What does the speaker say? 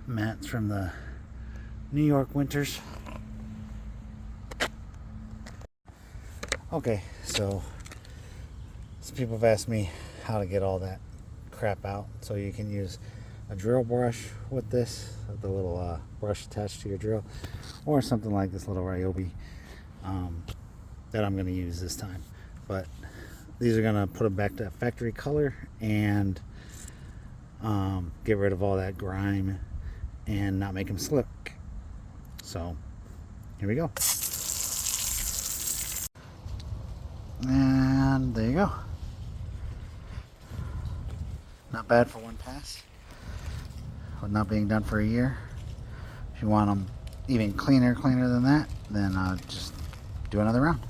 mats from the New York winters. Okay, so some people have asked me how to get all that crap out. So you can use a drill brush with this, the little brush attached to your drill, or something like this little Ryobi that I'm going to use this time. But these are going to put them back to factory color and get rid of all that grime and not make them slick. So here we go. And there you go. Not bad for one pass, with not being done for a year. If you want them even cleaner than that, then just do another round.